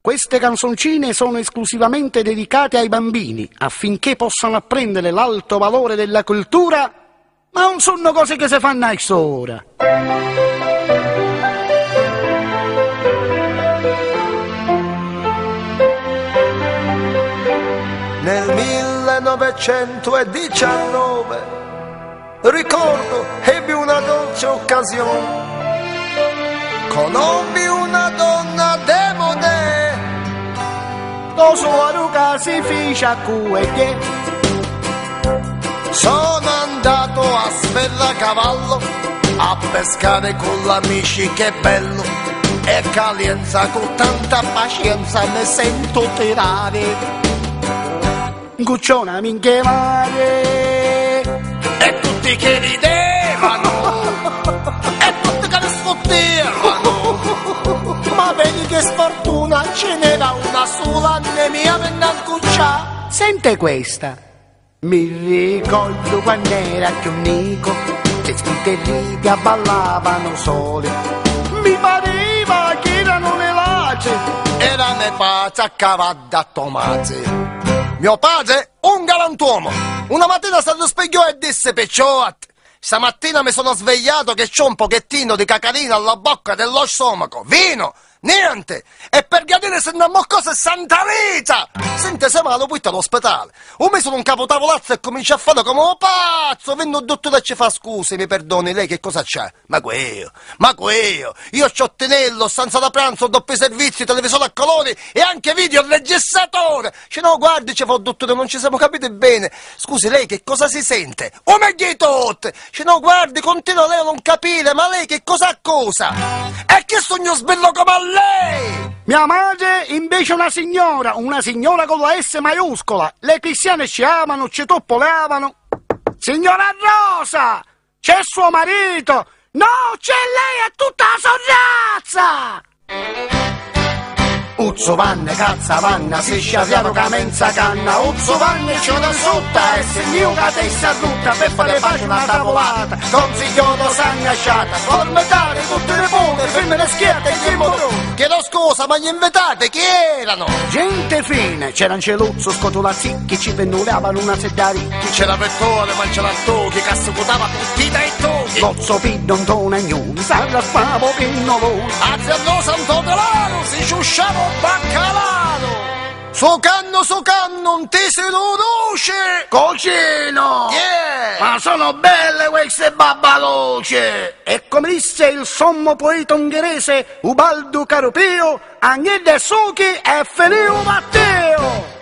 Queste canzoncine sono esclusivamente dedicate ai bambini, affinché possano apprendere l'alto valore della cultura, ma non sono cose che si fanno a quest'ora. Nel 1919 ricordo ebbi una dolce occasione, conobbi una donna demone, Lo suo si fece a cueghe. sono andato a Sferracavallo a pescare con l'amici, che bello, e calienza, con tanta pazienza mi sento tirare. Gucciona minchia mare. E tutti che ridevano, e tutti che mi sfottevano. Ma vedi che sfortuna, ce n'era una sola, ne mia venne a cucciare. Sente questa. Mi ricordo quando era più nico, che spinterriti ballavano sole. Mi pareva che erano le lace. Era me pace a cavallo da tomate. Mio padre, un galantuomo, una mattina si svegliò e disse: Peccioat, stamattina mi sono svegliato che c'ho un pochettino di cacarina alla bocca dello stomaco. Vino! Niente! E per gradire se ne moccò 60 vita! Sente, se male, poi all'ospedale. Ho messo un capotavolazzo e comincia a fare come un pazzo. Venne un dottore e ci fa: scusi, mi perdoni, lei che cosa c'ha? Ma quello, io c'ho Tinello, stanza da pranzo, doppi servizi, televisore a colori e anche video registratore. Ce no, guardi, ci fa il dottore, non ci siamo capiti bene. Scusi, lei che cosa si sente? O meglio di tutto! Ce no, guardi, continua lei a non capire, ma lei che cosa accusa? E che sogno sbello come a lei! Mia madre invece una signora con la S maiuscola. Le cristiane ci amano, ci toppolavano. Signora Rosa, c'è suo marito. No, c'è lei, è tutta la sorrazza. Uzzo vanne, cazza vanna, se sciasiano camenza canna. Uzzo vanne, c'è da sotto, e se mio che testa tutta, per fare pace una tavolata. Consigliono sangasciata, formetare tutte le pone, femmine schiette e motori. Chiedo scusa, ma gli invitate chi erano? Gente fine, c'erano Celuzzo, Scotolazicchi, ci pennuravano una sedda ricchi. C'era Pettone, Mancelattochi, che assicutava tutti dai tocchi. Lozzo Piddo, Antonagnoni, Sarra Spavo, Pinnoloni. Aziendo Santo Delano, si ciusciava un baccalaro. Su canno, non ti si riduce. Cocino! Yeah! Ma sono belle queste babbaluce! E come disse il sommo poeta ungherese Ubaldo Caropeo, Agnese Suchi e Feliu Matteo!